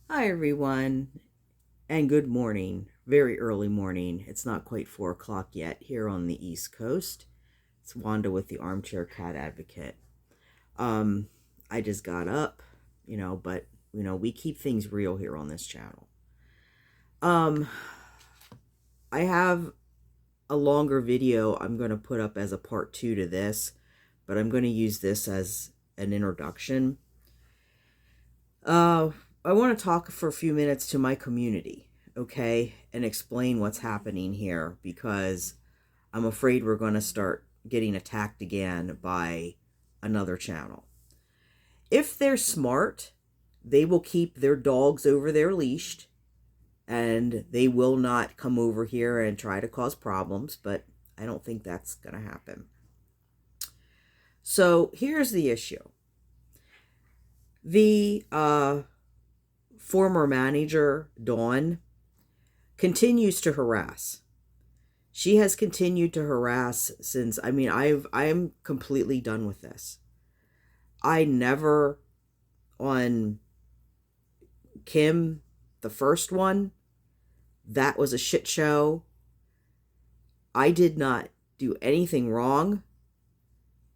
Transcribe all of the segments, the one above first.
Hi, everyone, and good morning. Very early morning. It's not quite 4 o'clock yet here on the East Coast. It's Wanda with the Armchair Cat Advocate. Um, I just got up, but we keep things real here on this channel. Um, I have a longer video I'm going to put up as a part 2 to this, but I'm going to use this as an introduction. I want to talk for a few minutes to my community, okay, and explain what's happening here because I'm afraid we're going to start getting attacked again by another channel. If they're smart, they will keep their dogs over their leash and they will not come over here and try to cause problems, but I don't think that's going to happen. So here's the issue. The former manager, Dawn, continues to harass. She has continued to harass since, I'm completely done with this. I never, on Kim, the first one, that was a shit show. I did not do anything wrong.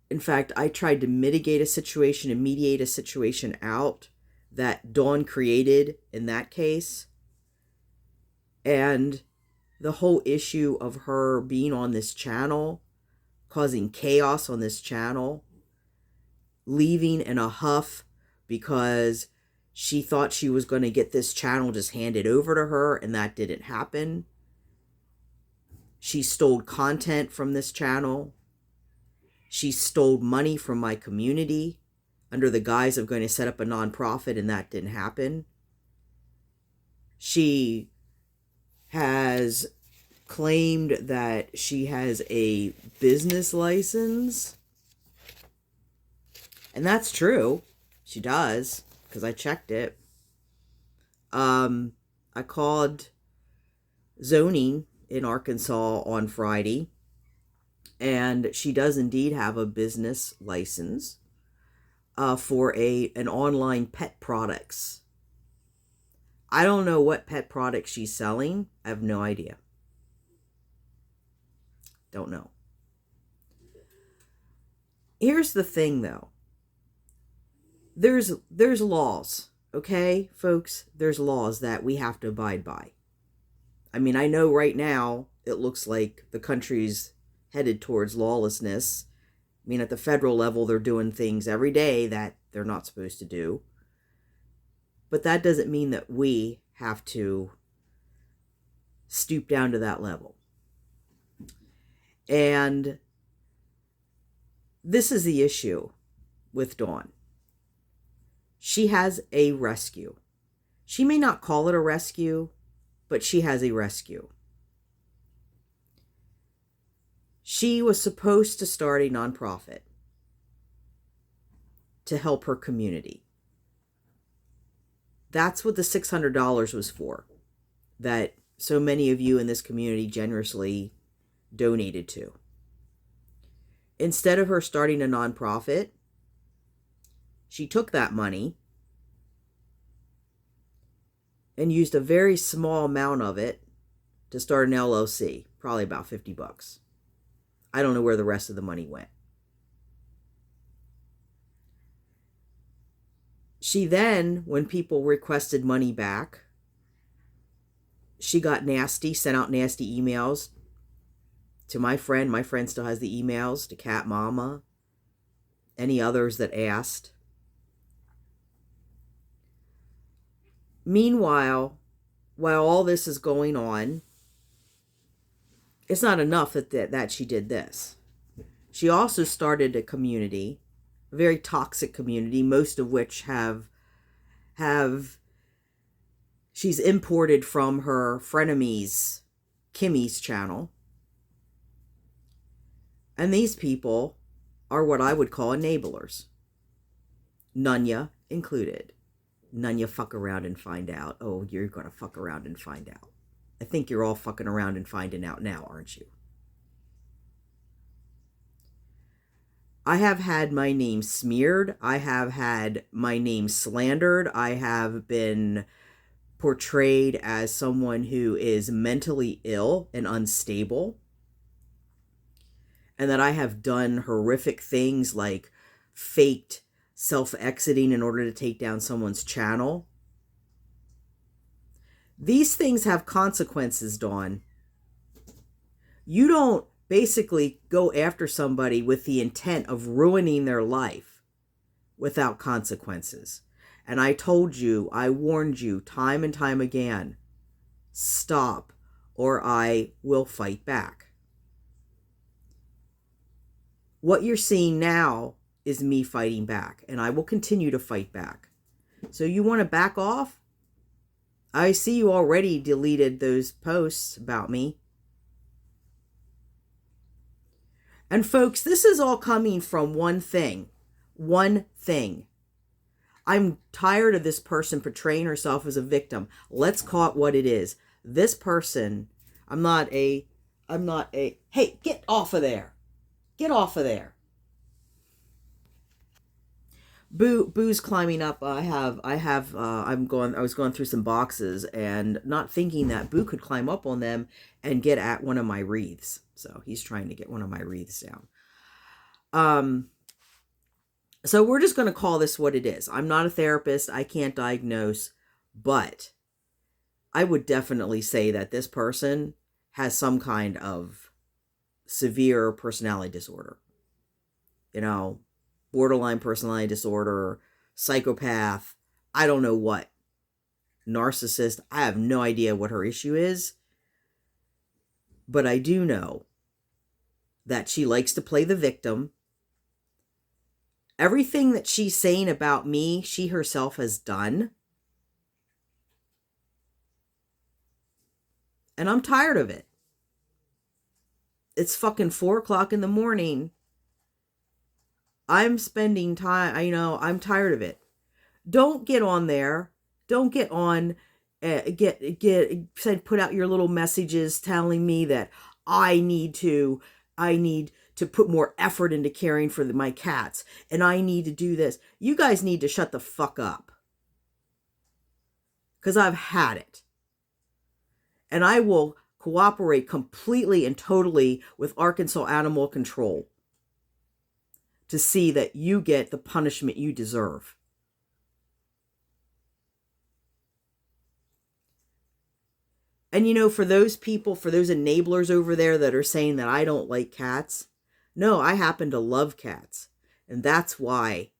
In fact, I tried to mitigate a situation and mediate a situation out that Dawn created in that case. And the whole issue of her being on this channel, causing chaos on this channel, leaving in a huff because she thought she was going to get this channel just handed over to her, and that didn't happen. She stole content from this channel. She stole money from my community under the guise of going to set up a nonprofit, and that didn't happen. She has claimed that she has a business license. And that's true. She does, because I checked it. I called zoning in Arkansas on Friday, and she does indeed have a business license for an online pet products. I don't know what pet products she's selling. I have no idea. Don't know. Here's the thing, though. There's laws, okay, folks? There's laws that we have to abide by. I mean, I know right now it looks like the country's headed towards lawlessness. I mean, at the federal level, they're doing things every day that they're not supposed to do. But that doesn't mean that we have to stoop down to that level. And this is the issue with Dawn. She has a rescue. She may not call it a rescue, but she has a rescue. She was supposed to start a nonprofit to help her community. That's what the $600 was for, that so many of you in this community generously donated to. Instead of her starting a nonprofit, she took that money and used a very small amount of it to start an LLC, probably about $50. I don't know where the rest of the money went. She then, when people requested money back, she got nasty, sent out nasty emails to my friend. My friend still has the emails, to Cat Mama, any others that asked. Meanwhile, while all this is going on, it's not enough that she did this. She also started a community, a very toxic community, most of which she's imported from her frenemies, Kimmy's channel. And these people are what I would call enablers. Nunya included. Nunya, fuck around and find out. Oh, you're going to fuck around and find out. I think you're all fucking around and finding out now, aren't you? I have had my name smeared. I have had my name slandered. I have been portrayed as someone who is mentally ill and unstable, and that I have done horrific things like faked self-exiting in order to take down someone's channel. These things have consequences, Dawn. You don't basically go after somebody with the intent of ruining their life without consequences. And I told you, I warned you time and time again, stop or I will fight back. What you're seeing now is me fighting back, and I will continue to fight back. So you want to back off? I see you already deleted those posts about me. And folks, this is all coming from one thing. One thing. I'm tired of this person portraying herself as a victim. Let's call it what it is. This person, I'm not a, hey, get off of there. Get off of there. Boo's climbing up. I was going through some boxes and not thinking that Boo could climb up on them and get at one of my wreaths. So he's trying to get one of my wreaths down. So we're just going to call this what it is. I'm not a therapist. I can't diagnose, but I would definitely say that this person has some kind of severe personality disorder. You know, borderline personality disorder, psychopath, I don't know what. Narcissist, I have no idea what her issue is. But I do know that she likes to play the victim. Everything that she's saying about me, she herself has done. And I'm tired of it. It's fucking 4 o'clock in the morning. I'm spending time, I'm tired of it. Don't get on there. Don't get on, put out your little messages telling me that I need to put more effort into caring for my cats. And I need to do this. You guys need to shut the fuck up. Because I've had it. And I will cooperate completely and totally with Arkansas Animal Control to see that you get the punishment you deserve. And for those people, for those enablers over there that are saying that I don't like cats, no, I happen to love cats. And that's why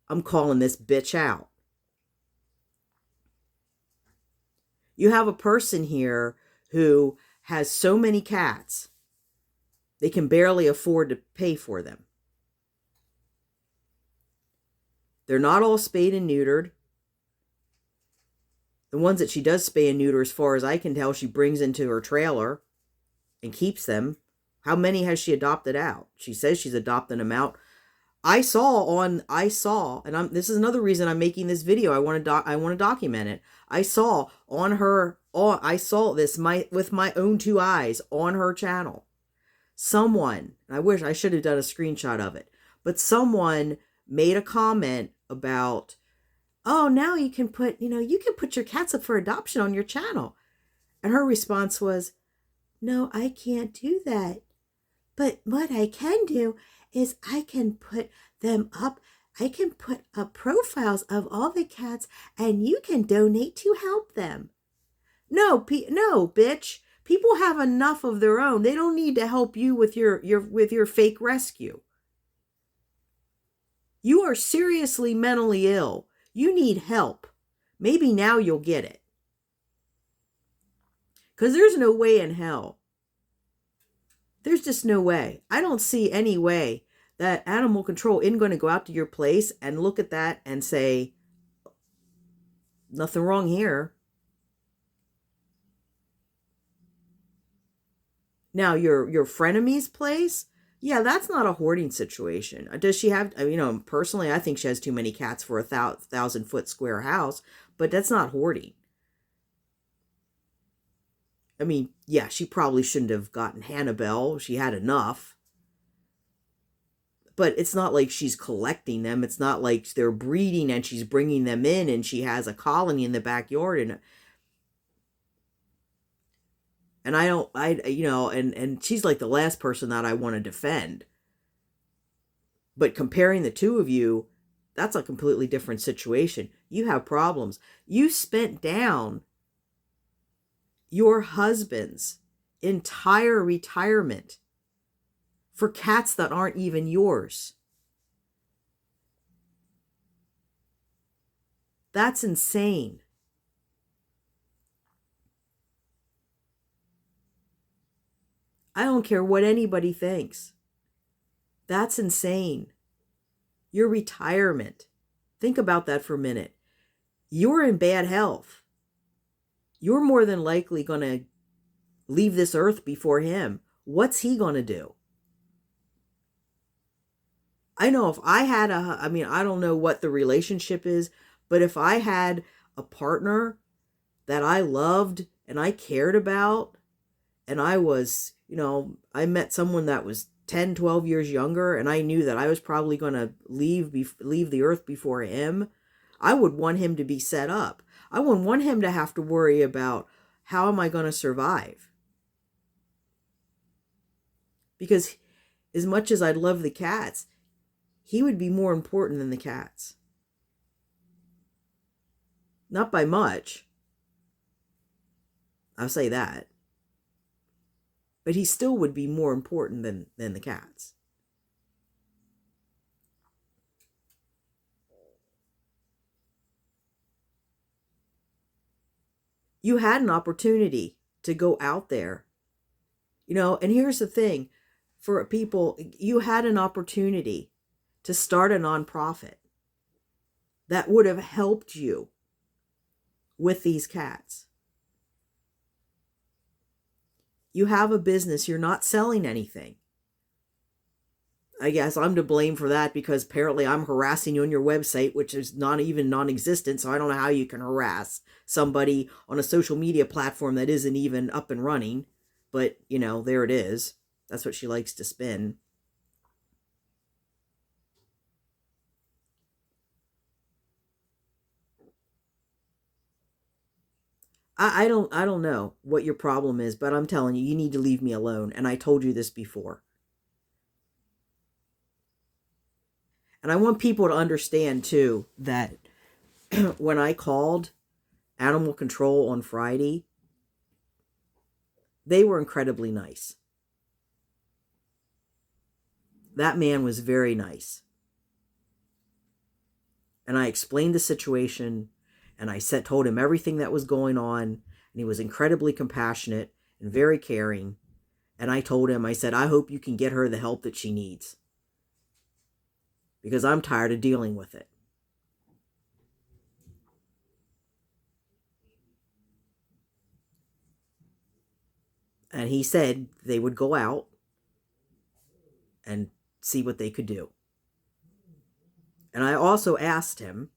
I'm calling this bitch out. You have a person here who has so many cats, they can barely afford to pay for them. They're not all spayed and neutered. The ones that she does spay and neuter, as far as I can tell, she brings into her trailer and keeps them. How many has she adopted out? She says she's adopting them out. I saw, and this is another reason I'm making this video. I want to document it. I saw this with my own 2 eyes on her channel. Someone, I wish I should have done a screenshot of it, but someone made a comment about, oh, now you can put your cats up for adoption on your channel. And her response was, no, I can't do that. But what I can do is I can put them up. I can put up profiles of all the cats and you can donate to help them. No, bitch. People have enough of their own. They don't need to help you with your fake rescue. You are seriously mentally ill. You need help. Maybe now you'll get it. Because there's no way in hell. There's just no way. I don't see any way that animal control isn't going to go out to your place and look at that and say, nothing wrong here. Now, your frenemies place, yeah, that's not a hoarding situation. Does she have, personally, I think she has too many cats for a 1,000-foot square house, but that's not hoarding. I mean, yeah, she probably shouldn't have gotten Hannibal. She had enough. But it's not like she's collecting them. It's not like they're breeding and she's bringing them in and she has a colony in the backyard. And And I don't, and she's like the last person that I want to defend. But comparing the two of you, that's a completely different situation. You have problems. You spent down your husband's entire retirement for cats that aren't even yours. That's insane. I don't care what anybody thinks. That's insane. Your retirement. Think about that for a minute. You're in bad health. You're more than likely going to leave this earth before him. What's he going to do? I know if I had I don't know what the relationship is, but if I had a partner that I loved and I cared about, and I was, I met someone that was 10, 12 years younger, and I knew that I was probably going to leave the earth before him, I would want him to be set up. I wouldn't want him to have to worry about how am I going to survive. Because as much as I'd love the cats, he would be more important than the cats. Not by much. I'll say that. But he still would be more important than the cats. You had an opportunity to go out there. And here's the thing. For people, you had an opportunity to start a nonprofit that would have helped you with these cats. You have a business, you're not selling anything. I guess I'm to blame for that because apparently I'm harassing you on your website, which is not even non-existent, so I don't know how you can harass somebody on a social media platform that isn't even up and running. But, there it is. That's what she likes to spin. I don't know what your problem is, but I'm telling you, you need to leave me alone. And I told you this before. And I want people to understand too that when I called animal control on Friday, they were incredibly nice. That man was very nice. And I explained the situation, and I told him everything that was going on, and he was incredibly compassionate and very caring. And I told him, I said, I hope you can get her the help that she needs, because I'm tired of dealing with it. And he said they would go out and see what they could do. And I also asked him,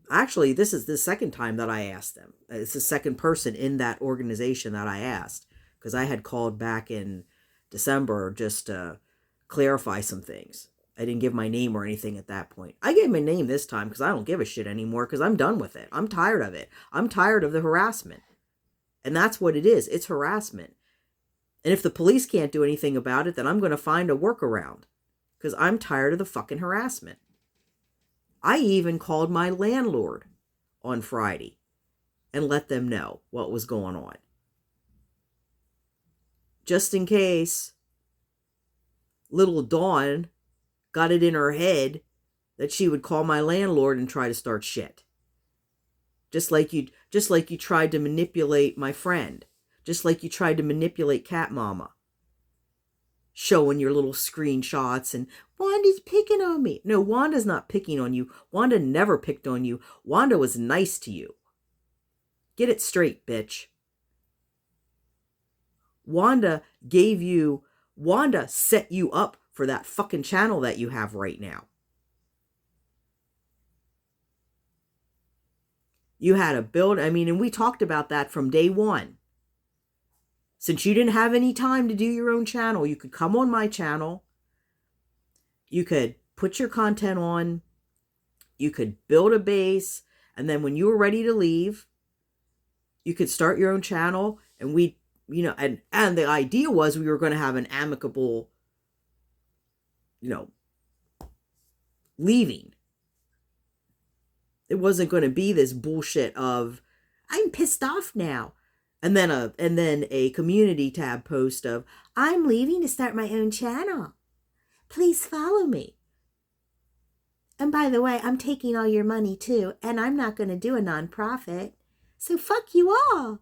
actually, this is the second time that I asked them. It's the second person in that organization that I asked, because I had called back in December just to clarify some things. I didn't give my name or anything at that point. I gave my name this time because I don't give a shit anymore, because I'm done with it. I'm tired of it. I'm tired of the harassment. And that's what it is. It's harassment. And if the police can't do anything about it, then I'm going to find a workaround, because I'm tired of the fucking harassment. I even called my landlord on Friday and let them know what was going on, just in case little Dawn got it in her head that she would call my landlord and try to start shit. Just like you tried to manipulate my friend. Just like you tried to manipulate Cat Mama. Showing your little screenshots and Wanda's picking on me. No, Wanda's not picking on you. Wanda never picked on you. Wanda was nice to you. Get it straight, bitch. Wanda set you up for that fucking channel that you have right now. You had a build, and we talked about that from day one. Since you didn't have any time to do your own channel, you could come on my channel. You could put your content on. You could build a base. And then when you were ready to leave, you could start your own channel And we, and the idea was we were going to have an amicable, you know, leaving. It wasn't going to be this bullshit of, I'm pissed off now. And then a community tab post of, I'm leaving to start my own channel. Please follow me. And by the way, I'm taking all your money too, and I'm not going to do a nonprofit. So fuck you all.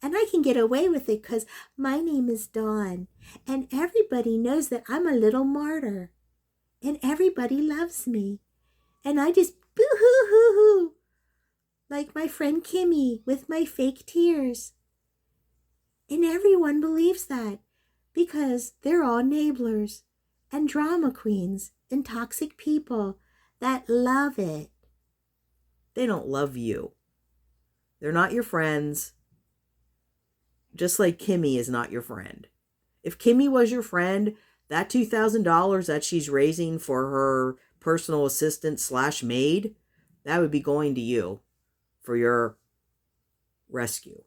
And I can get away with it because my name is Dawn, and everybody knows that I'm a little martyr, and everybody loves me. And I just boo-hoo-hoo-hoo, like my friend Kimmy with my fake tears. And everyone believes that because they're all enablers and drama queens and toxic people that love it. They don't love you. They're not your friends. Just like Kimmy is not your friend. If Kimmy was your friend, that $2,000 that she's raising for her personal assistant / maid, that would be going to you for your rescue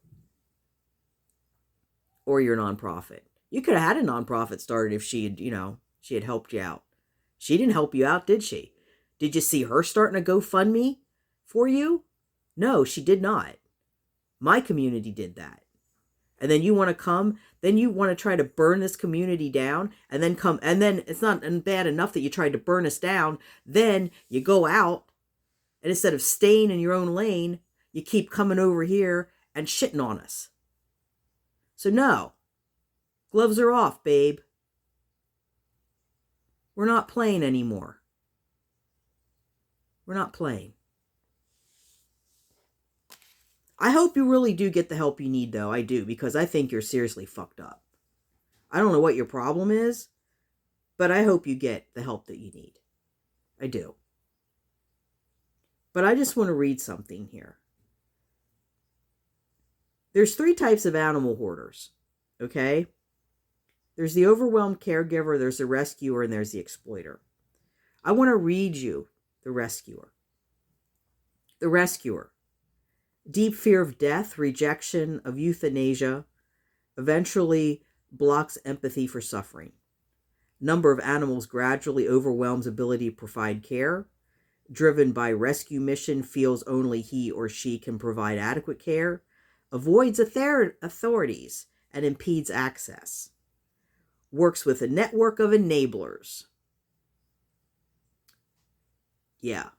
or your nonprofit. You could have had a nonprofit started if she had helped you out. She didn't help you out, did she? Did you see her starting a GoFundMe for you? No, she did not. My community did that. And then you want to try to burn this community down, and then it's not bad enough that you tried to burn us down. Then you go out, and instead of staying in your own lane, you keep coming over here and shitting on us. So no, gloves are off, babe. We're not playing anymore. We're not playing. I hope you really do get the help you need, though. I do, because I think you're seriously fucked up. I don't know what your problem is, but I hope you get the help that you need. I do. But I just want to read something here. There's 3 types of animal hoarders, okay? There's the overwhelmed caregiver, there's the rescuer, and there's the exploiter. I want to read you the rescuer. The rescuer. Deep fear of death, rejection of euthanasia, eventually blocks empathy for suffering. Number of animals gradually overwhelms ability to provide care. Driven by rescue mission, feels only he or she can provide adequate care. Avoids authorities and impedes access. Works with a network of enablers. Yeah,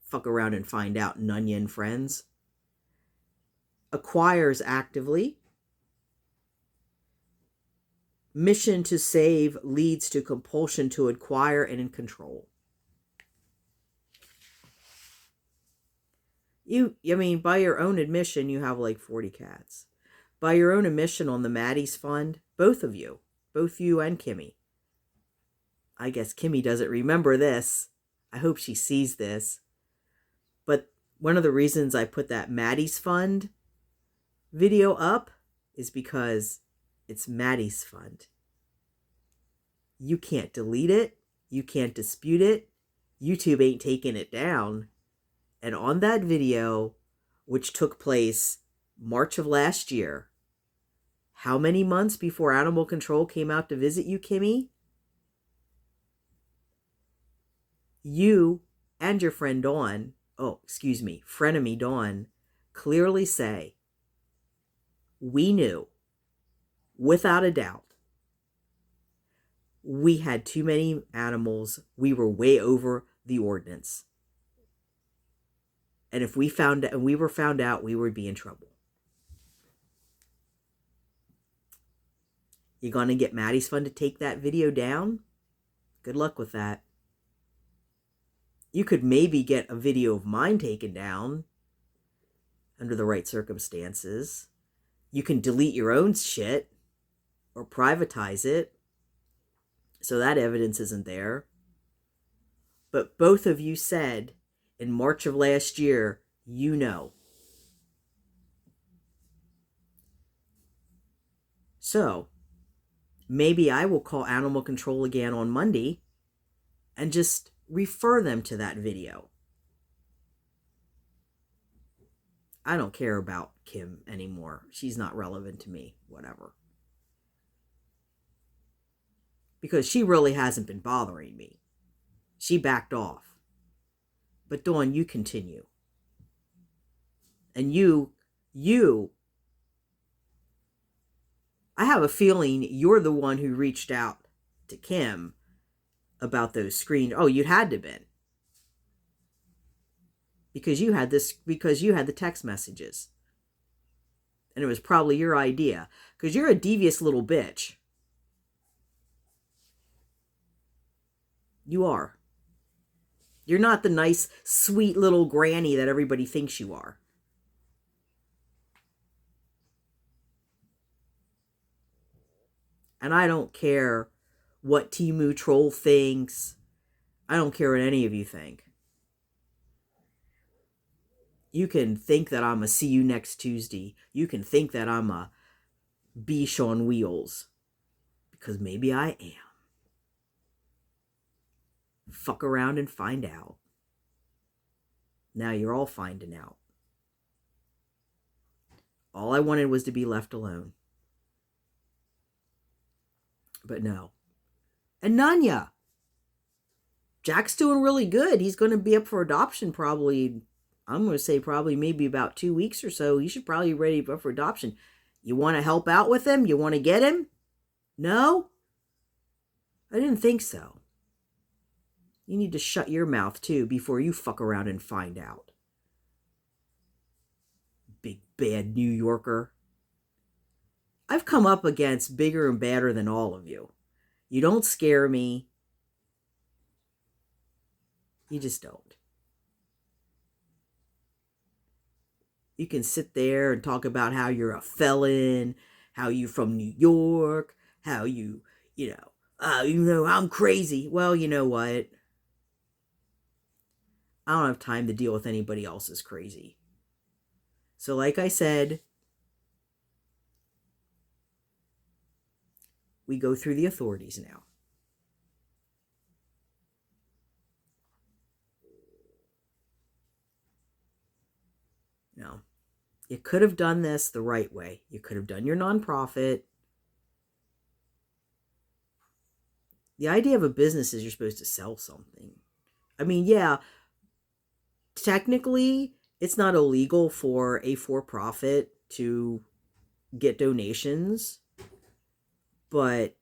fuck around and find out, Nunya and friends. Acquires actively. Mission to save leads to compulsion to acquire and in control. By your own admission, you have like 40 cats. By your own admission on the Maddie's Fund, both you and Kimmy. I guess Kimmy doesn't remember this. I hope she sees this. But one of the reasons I put that Maddie's Fund video up is because it's Maddie's Fund. You can't delete it. You can't dispute it. YouTube ain't taking it down. And on that video, which took place March of last year, how many months before Animal Control came out to visit you, Kimmy? You and your friend Dawn, frenemy Dawn, clearly say, we knew, without a doubt, we had too many animals. We were way over the ordinance. And if we were found out, we would be in trouble. You gonna get Maddie's Fund to take that video down? Good luck with that. You could maybe get a video of mine taken down under the right circumstances. You can delete your own shit or privatize it so that evidence isn't there. But both of you said in March of last year, you know. So maybe I will call Animal Control again on Monday and just refer them to that video. I don't care about Kim anymore. She's not relevant to me. Whatever. Because she really hasn't been bothering me. She backed off. But Dawn, you continue. And you, I have a feeling you're the one who reached out to Kim about those screen. Oh, you had to have been. Because you had the text messages. And it was probably your idea. Because you're a devious little bitch. You are. You're not the nice, sweet little granny that everybody thinks you are. And I don't care what Timu Troll thinks. I don't care what any of you think. You can think that I'm a see you next Tuesday. You can think that I'm a beach on wheels. Because maybe I am. Fuck around and find out. Now you're all finding out. All I wanted was to be left alone. But no. And Nanya. Jack's doing really good. He's going to be up for adoption probably, I'm going to say probably maybe about 2 weeks or so. He should probably be ready for adoption. You want to help out with him? You want to get him? No? I didn't think so. You need to shut your mouth too before you fuck around and find out. Big bad New Yorker. I've come up against bigger and badder than all of you. You don't scare me. You just don't. You can sit there and talk about how you're a felon, how you're from New York, how I'm crazy. Well, you know what? I don't have time to deal with anybody else's crazy. So like I said, we go through the authorities now. No. You could have done this the right way. You could have done your nonprofit. The idea of a business is you're supposed to sell something. I mean, yeah, technically, it's not illegal for a for-profit to get donations, but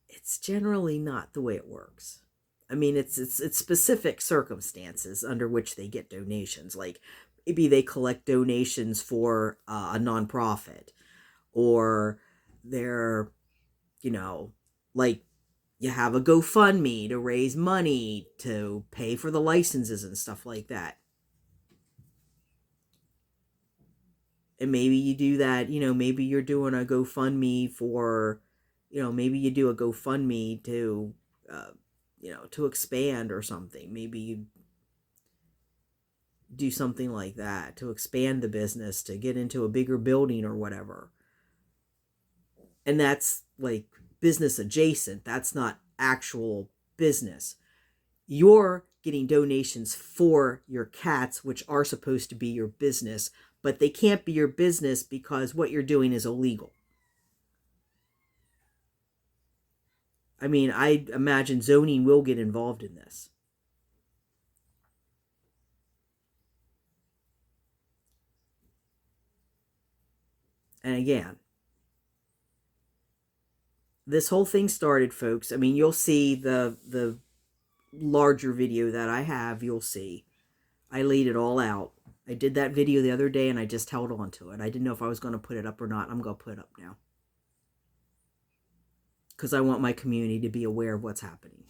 it's generally not the way it works. I mean, it's specific circumstances under which they get donations. Like maybe they collect donations for a nonprofit, or they're, like you have a GoFundMe to raise money to pay for the licenses and stuff like that. And maybe you do that, maybe you're doing a GoFundMe for, maybe you do a GoFundMe to, to expand or something. Maybe you do something like that to expand the business, to get into a bigger building or whatever. And that's like business adjacent. That's not actual business. You're getting donations for your cats, which are supposed to be your business, but they can't be your business because what you're doing is illegal. I mean, I imagine zoning will get involved in this. And again, this whole thing started, folks. I mean, you'll see the larger video that I have, you'll see. I laid it all out. I did that video the other day and I just held on to it. I didn't know if I was going to put it up or not. I'm going to put it up now. Because I want my community to be aware of what's happening.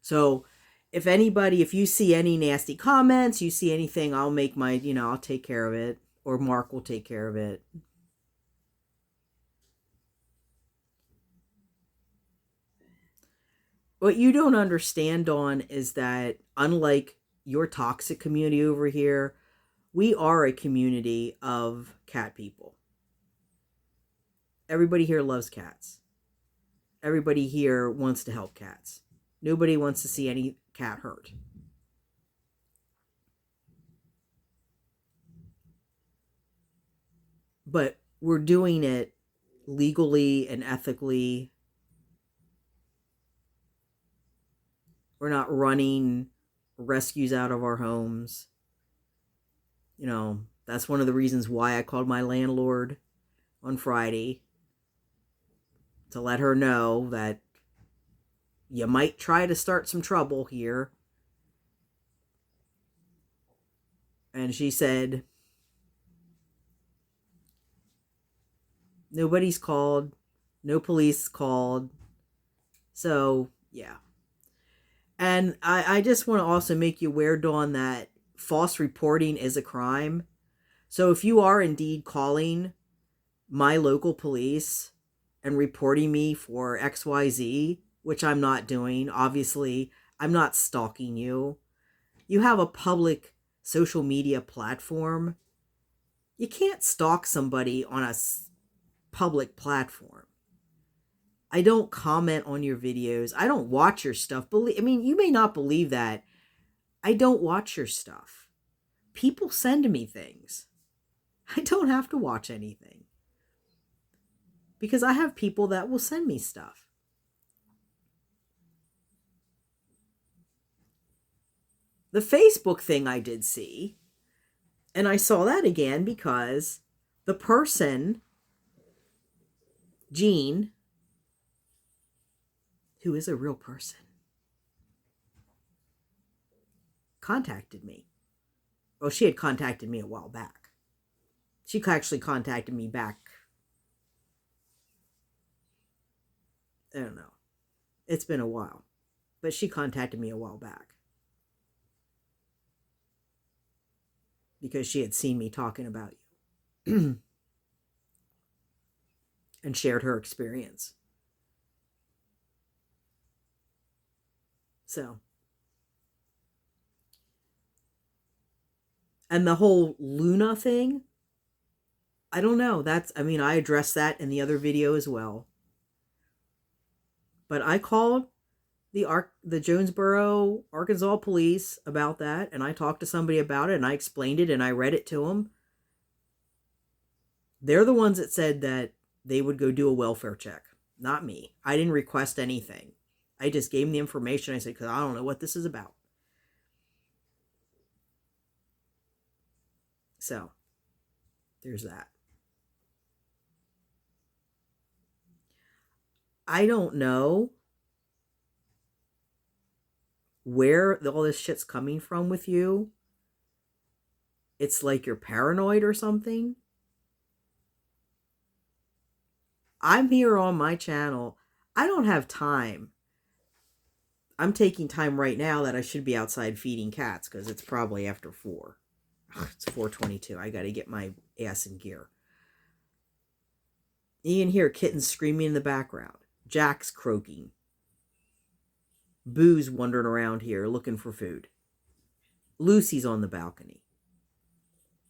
So if you see any nasty comments, you see anything, I'll make I'll take care of it. Or Mark will take care of it. What you don't understand, Dawn, is that unlike your toxic community over here, we are a community of cat people. Everybody here loves cats. Everybody here wants to help cats. Nobody wants to see any cat hurt. But we're doing it legally and ethically. We're not running rescues out of our homes. You know, that's one of the reasons why I called my landlord on Friday, to let her know that you might try to start some trouble here. And she said, nobody's called, no police called. So, yeah. And I just want to also make you aware, Dawn, that false reporting is a crime. So if you are indeed calling my local police and reporting me for XYZ, which I'm not doing, obviously, I'm not stalking you. You have a public social media platform. You can't stalk somebody on a public platform. I don't comment on your videos. I don't watch your stuff. I mean, you may not believe that. I don't watch your stuff. People send me things. I don't have to watch anything, because I have people that will send me stuff. The Facebook thing I did see, and I saw that again because the person, Jean, who is a real person, contacted me. Well, she had contacted me a while back. She actually contacted me back, I don't know. It's been a while. But she contacted me a while back, because she had seen me talking about you and shared her experience. So, and the whole Luna thing, I don't know. I addressed that in the other video as well. But I called the Jonesboro, Arkansas police about that, and I talked to somebody about it, and I explained it, and I read it to them. They're the ones that said that they would go do a welfare check, not me. I didn't request anything. I just gave them the information. I said, because I don't know what this is about. So, there's that. I don't know where all this shit's coming from with you. It's like you're paranoid or something. I'm here on my channel. I don't have time. I'm taking time right now that I should be outside feeding cats, because it's probably after 4. It's 4:22. I got to get my ass in gear. You can hear kittens screaming in the background. Jack's croaking. Boo's wandering around here looking for food. Lucy's on the balcony.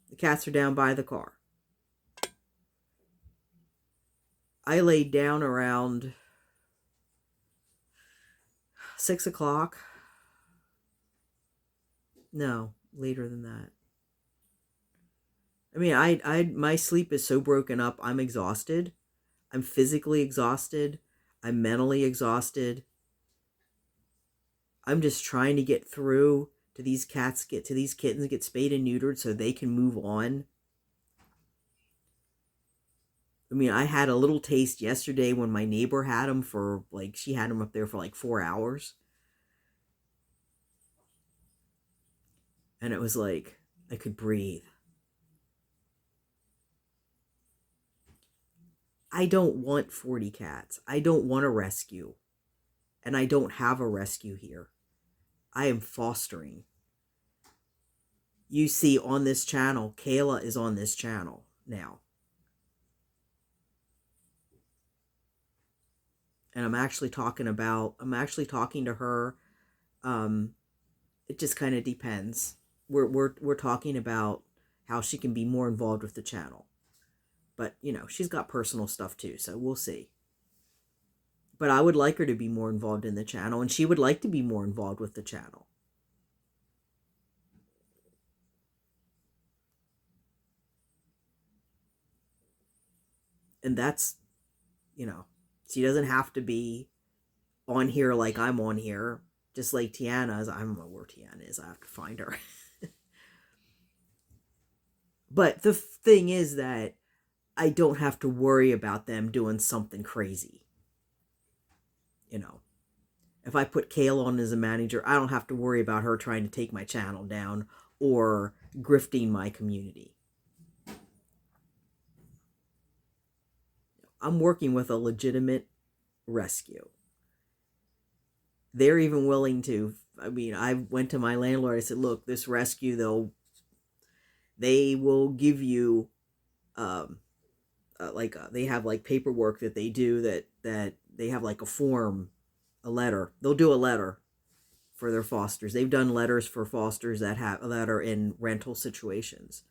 The cats are down by the car. I laid down around 6 o'clock. No, later than that. I mean, my sleep is so broken up. I'm exhausted. I'm physically exhausted. I'm mentally exhausted. I'm just trying to get through to these cats, get to these kittens, get spayed and neutered so they can move on. I mean, I had a little taste yesterday when my neighbor had them for, like, she had them up there for like 4 hours. And it was like, I could breathe. I don't want 40 cats. I don't want a rescue. And I don't have a rescue here. I am fostering. You see on this channel, Kayla is on this channel now. And I'm actually talking to her. It just kind of depends. We're talking about how she can be more involved with the channel. But, you know, she's got personal stuff too, so we'll see. But I would like her to be more involved in the channel, and she would like to be more involved with the channel. And that's, she doesn't have to be on here like I'm on here. Just like Tiana's. I don't know where Tiana is. I have to find her. But the thing is that I don't have to worry about them doing something crazy. If I put Kale on as a manager, I don't have to worry about her trying to take my channel down or grifting my community. I'm working with a legitimate rescue. They're even willing to, I went to my landlord. I said, look, this rescue, they will give you, they have like paperwork that they do that they have like a form, a letter. They'll do a letter for their fosters. They've done letters for fosters that are in rental situations.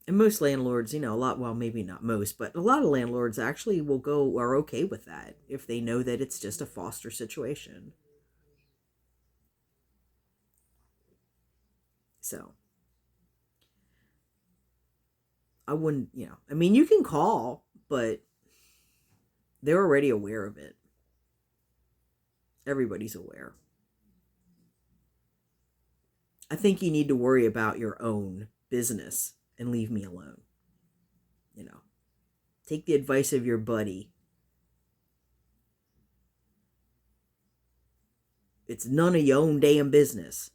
And most landlords, maybe not most, but a lot of landlords actually are okay with that if they know that it's just a foster situation. So I wouldn't, you can call, but they're already aware of it. Everybody's aware. I think you need to worry about your own business and leave me alone. Take the advice of your buddy. It's none of your own damn business.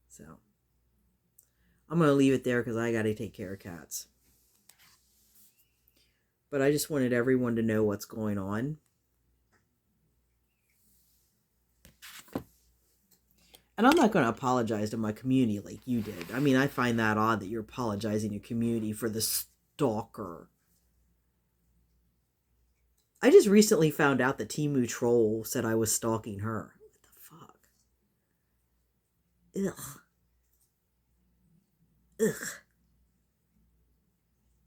So I'm going to leave it there because I got to take care of cats. But I just wanted everyone to know what's going on. And I'm not going to apologize to my community like you did. I find that odd that you're apologizing to your community for the stalker. I just recently found out that Temu Troll said I was stalking her. What the fuck? Ugh.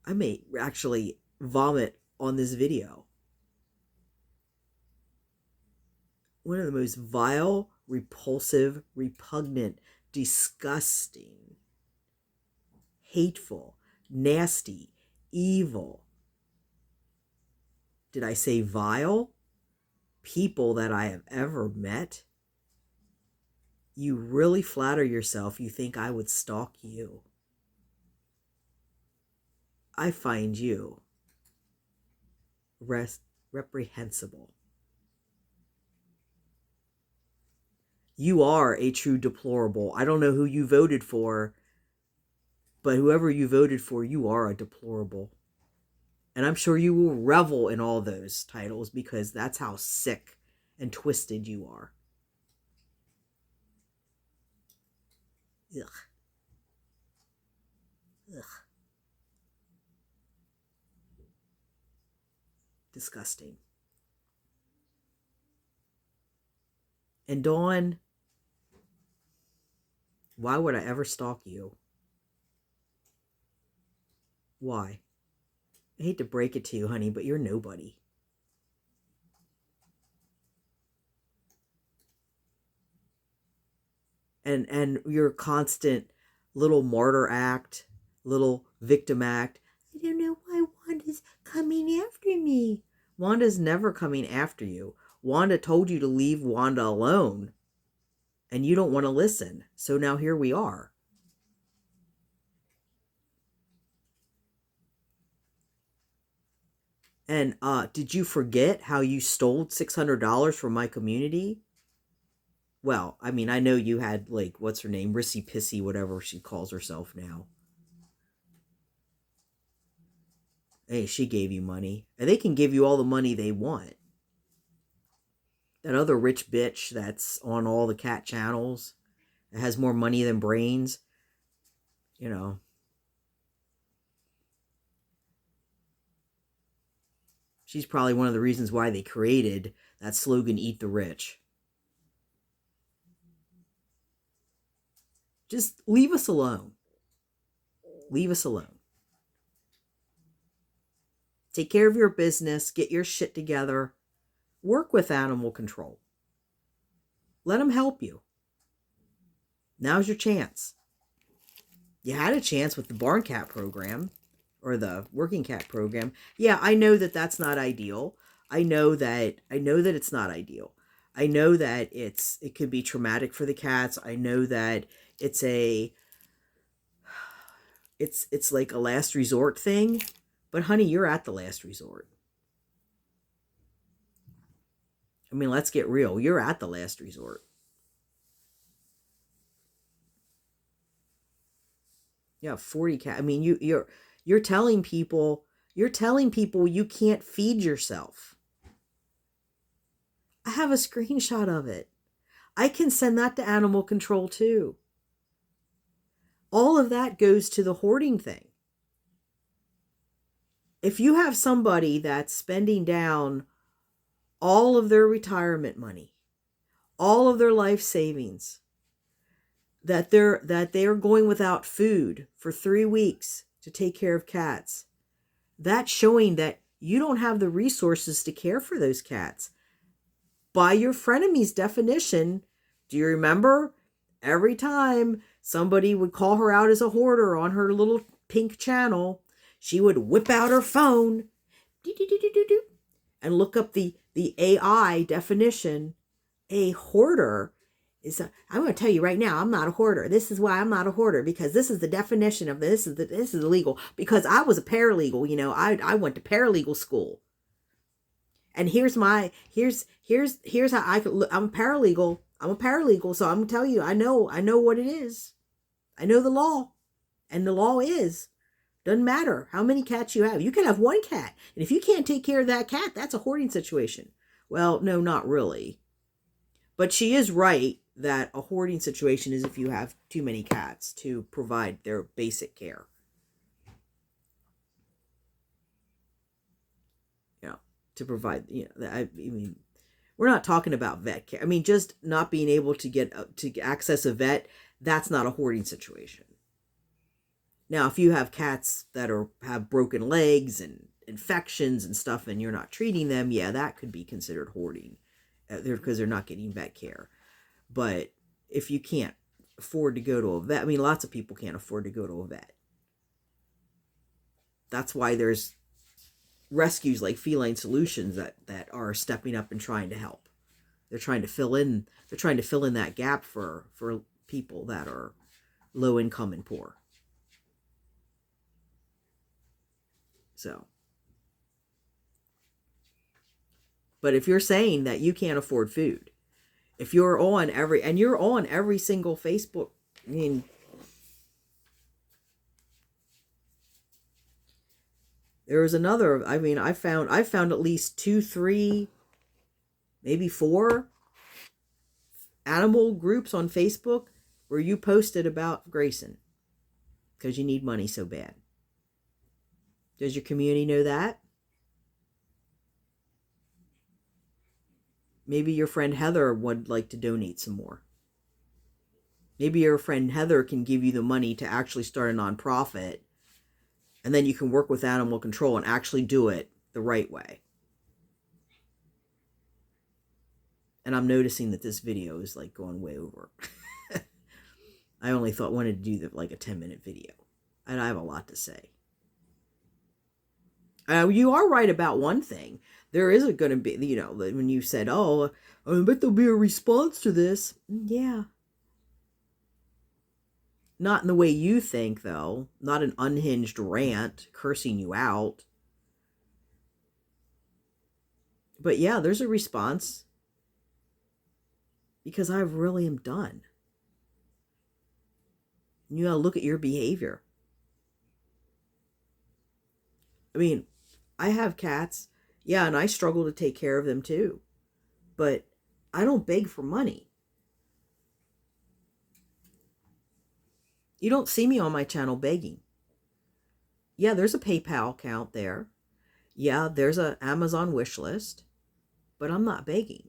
I may actually vomit on this video. One of the most vile, repulsive, repugnant, disgusting, hateful, nasty, evil. Did I say vile? People that I have ever met. You really flatter yourself you think I would stalk you. I find you reprehensible. You are a true deplorable. I don't know who you voted for, but whoever you voted for, you are a deplorable. And I'm sure you will revel in all those titles because that's how sick and twisted you are. Ugh. Ugh. Disgusting. And Dawn, why would I ever stalk you? Why? I hate to break it to you, honey, but you're nobody. And your constant little martyr act, little victim act. I don't know why Wanda's coming after me. Wanda's never coming after you. Wanda told you to leave Wanda alone. And you don't want to listen. So now here we are. And did you forget how you stole $600 from my community? Well, I know you had, what's her name? Rissy Pissy, whatever she calls herself now. Hey, she gave you money. And they can give you all the money they want. That other rich bitch that's on all the cat channels, that has more money than brains, she's probably one of the reasons why they created that slogan, Eat the Rich. Just leave us alone. Leave us alone. Take care of your business. Get your shit together. Work with animal control. Let them help you. Now's your chance. You had a chance with the barn cat program or the working cat program. Yeah, I know that that's not ideal. I know that it's not ideal. I know that it could be traumatic for the cats. I know that it's like a last resort thing. But honey, you're at the last resort. I mean, let's get real. You're at the last resort. You have 40 cats. I mean, you're telling people you can't feed yourself. I have a screenshot of it. I can send that to animal control too. All of that goes to the hoarding thing. If you have somebody that's spending down all of their retirement money, all of their life savings, that they're going without food for 3 weeks to take care of cats, that's showing that you don't have the resources to care for those cats. By your frenemy's definition, do you remember? Every time somebody would call her out as a hoarder on her little pink channel, she would whip out her phone and look up the AI definition. A hoarder is I'm going to tell you right now, I'm not a hoarder. This is why I'm not a hoarder, because this is the definition of this is illegal. Because I was a paralegal, I went to paralegal school. And here's how I could look. I'm a paralegal, so I'm gonna tell you, I know what it is. I know the law. And the law doesn't matter how many cats you have. You can have one cat. And if you can't take care of that cat, that's a hoarding situation. Well, no, not really. But she is right that a hoarding situation is if you have too many cats to provide their basic care. To provide, I mean, we're not talking about vet care. I mean, just not being able to get to access a vet, that's not a hoarding situation. Now, if you have cats that have broken legs and infections and stuff, and you're not treating them, yeah, that could be considered hoarding, because they're not getting vet care. But if you can't afford to go to a vet, I mean, lots of people can't afford to go to a vet. That's why there's rescues like Feline Solutions that are stepping up and trying to help. They're trying to fill in that gap for people that are low income and poor. So, but if you're saying that you can't afford food, if you're on every single Facebook, I mean, there was another, I mean, I found at least 2, 3, maybe 4 animal groups on Facebook where you posted about Grayson because you need money so bad. Does your community know that? Maybe your friend Heather would like to donate some more. Maybe your friend Heather can give you the money to actually start a nonprofit, and then you can work with animal control and actually do it the right way. And I'm noticing that this video is like going way over. I only wanted to do like a 10-minute video. And I have a lot to say. You are right about one thing. There is going to be, when you said, oh, I bet there'll be a response to this. Yeah. Not in the way you think, though. Not an unhinged rant cursing you out. But yeah, there's a response. Because I really am done. You gotta look at your behavior. I mean, I have cats. Yeah, and I struggle to take care of them too. But I don't beg for money. You don't see me on my channel begging. Yeah, there's a PayPal account there. Yeah, there's an Amazon wish list. But I'm not begging.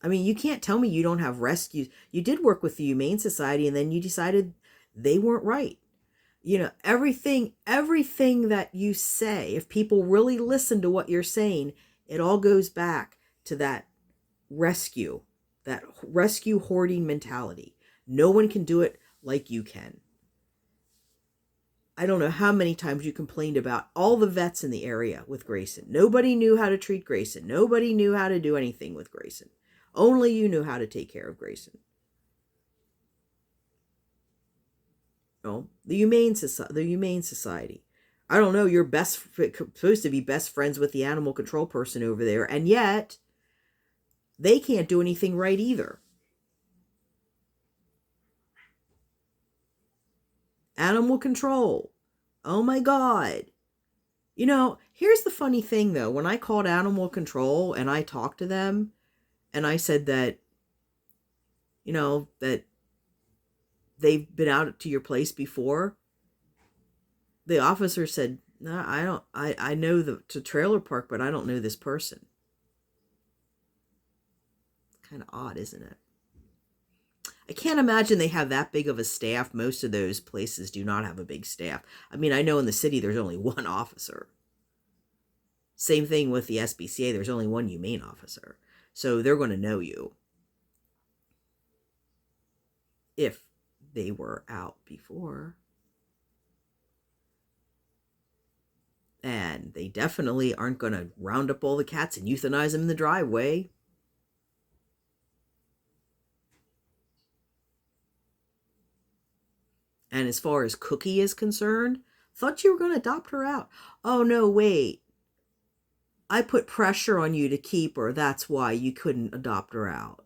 I mean, you can't tell me you don't have rescues. You did work with the Humane Society, and then you decided they weren't right. Everything that you say, if people really listen to what you're saying, it all goes back to rescue, that rescue hoarding mentality. No one can do it like you can. I don't know how many times you complained about all the vets in the area with Grayson. Nobody knew how to treat Grayson. Nobody knew how to do anything with Grayson. Only you knew how to take care of Grayson. The Humane Society. I don't know, you're supposed to be best friends with the animal control person over there, and yet they can't do anything right either. Animal control. Oh my God. Here's the funny thing though. When I called animal control and I talked to them and I said that, that they've been out to your place before, the officer said, no, I don't, I know the trailer park, but I don't know this person. Kind of odd, isn't it? I can't imagine they have that big of a staff. Most of those places do not have a big staff. I mean, I know in the city there's only one officer. Same thing with the SPCA. There's only one humane officer. So they're going to know you if they were out before. And they definitely aren't going to round up all the cats and euthanize them in the driveway. And as far as Cookie is concerned, thought you were going to adopt her out. Oh, no, wait. I put pressure on you to keep her. That's why you couldn't adopt her out.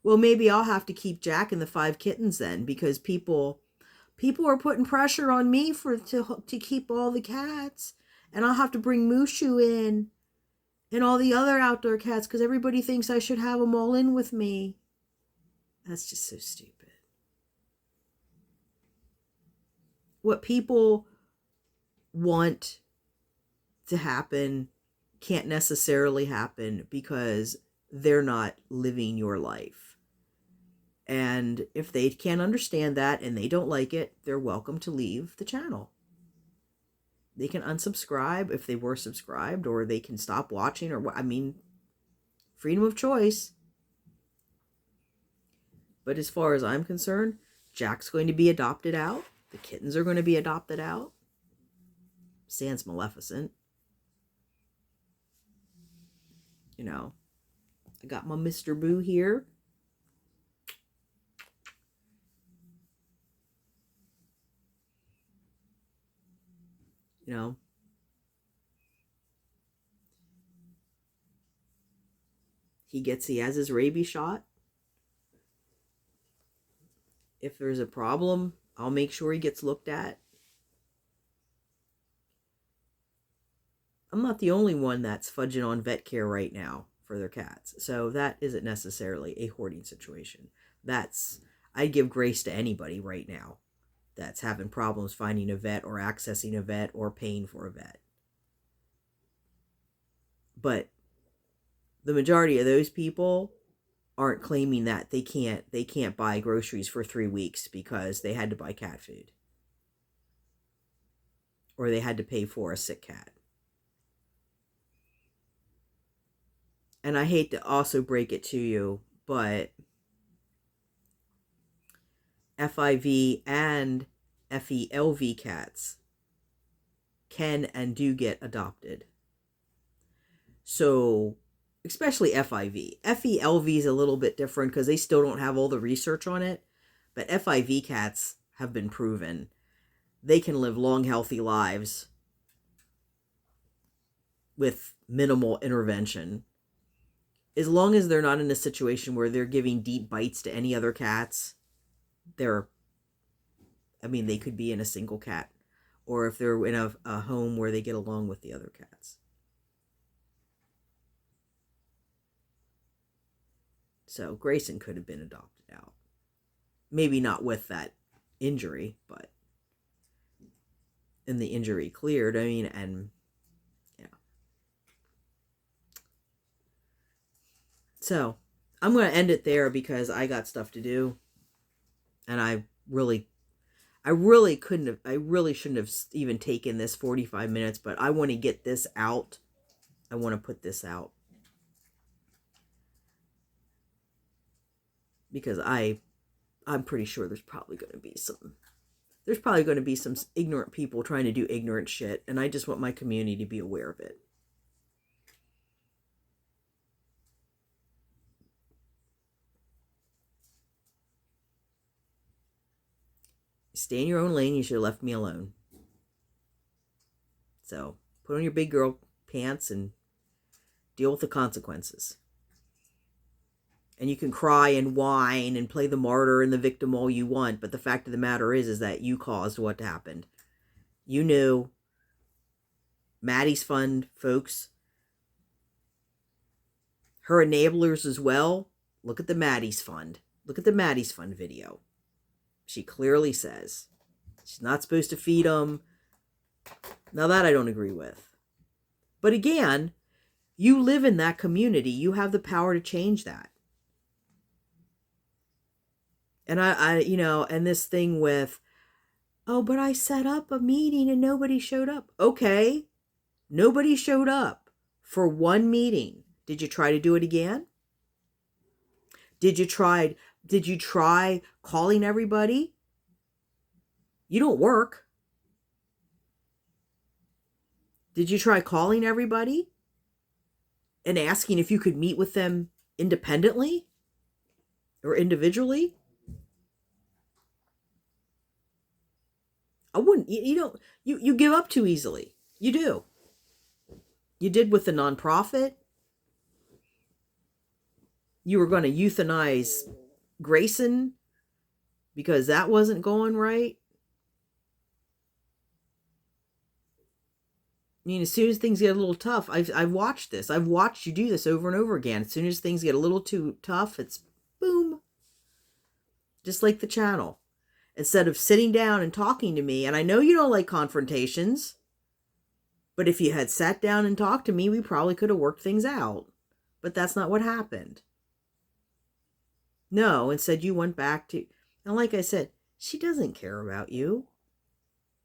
Well, maybe I'll have to keep Jack and the 5 kittens then, because people are putting pressure on me to keep all the cats, and I'll have to bring Mushu in and all the other outdoor cats because everybody thinks I should have them all in with me. That's just so stupid. What people want to happen can't necessarily happen because they're not living your life. And if they can't understand that and they don't like it, they're welcome to leave the channel. They can unsubscribe if they were subscribed, or they can stop watching, or freedom of choice. But as far as I'm concerned, Jack's going to be adopted out. The kittens are going to be adopted out. Sans Maleficent. I got my Mr. Boo here. He has his rabies shot. If there's a problem, I'll make sure he gets looked at. I'm not the only one that's fudging on vet care right now for their cats. So that isn't necessarily a hoarding situation. I'd give grace to anybody right now that's having problems finding a vet or accessing a vet or paying for a vet. But the majority of those people aren't claiming that they can't buy groceries for 3 weeks because they had to buy cat food, or they had to pay for a sick cat. And I hate to also break it to you, but FIV and FELV cats can and do get adopted. So, especially FIV. FELV is a little bit different because they still don't have all the research on it. But FIV cats have been proven. They can live long, healthy lives with minimal intervention. As long as they're not in a situation where they're giving deep bites to any other cats, they could be in a single cat. Or if they're in a home where they get along with the other cats. So Grayson could have been adopted out. Maybe not with that injury, but and the injury cleared. So I'm going to end it there because I got stuff to do. And I really, I really couldn't have, I really shouldn't have even taken this 45 minutes, but I want to get this out. I want to put this out because I'm pretty sure there's probably going to be some ignorant people trying to do ignorant shit, and I just want my community to be aware of it. Stay in your own lane. You should have left me alone. So put on your big girl pants and deal with the consequences. And you can cry and whine and play the martyr and the victim all you want, but the fact of the matter is that you caused what happened. You knew. Maddie's fund, folks. Her enablers as well. Look at the Maddie's fund. Look at the Maddie's fund video. She clearly says she's not supposed to feed them. Now that I don't agree with. But again, you live in that community. You have the power to change that. And and this thing with, oh, but I set up a meeting and nobody showed up. Okay. Nobody showed up for one meeting. Did you try to do it again? Did you try calling everybody? You don't work. Did you try calling everybody and asking if you could meet with them independently or individually? I wouldn't. You give up too easily. You do. You did with the nonprofit. You were going to euthanize Grayson because that wasn't going right. I mean, as soon as things get a little tough, I've watched this. I've watched you do this over and over again. As soon as things get a little too tough, it's boom. Just like the channel. Instead of sitting down and talking to me, and I know you don't like confrontations, but if you had sat down and talked to me, we probably could have worked things out. But that's not what happened. No, instead you went back to, and like I said, she doesn't care about you.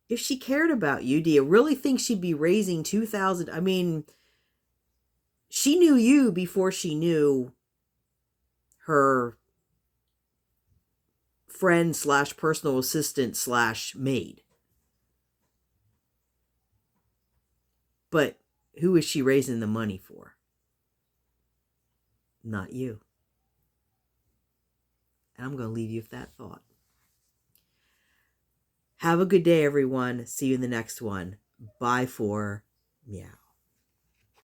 If she cared about you, do you really think she'd be raising 2,000? I mean, she knew you before she knew her friend / personal assistant / maid. But who is she raising the money for? Not you. And I'm going to leave you with that thought. Have a good day, everyone. See you in the next one. Bye for meow.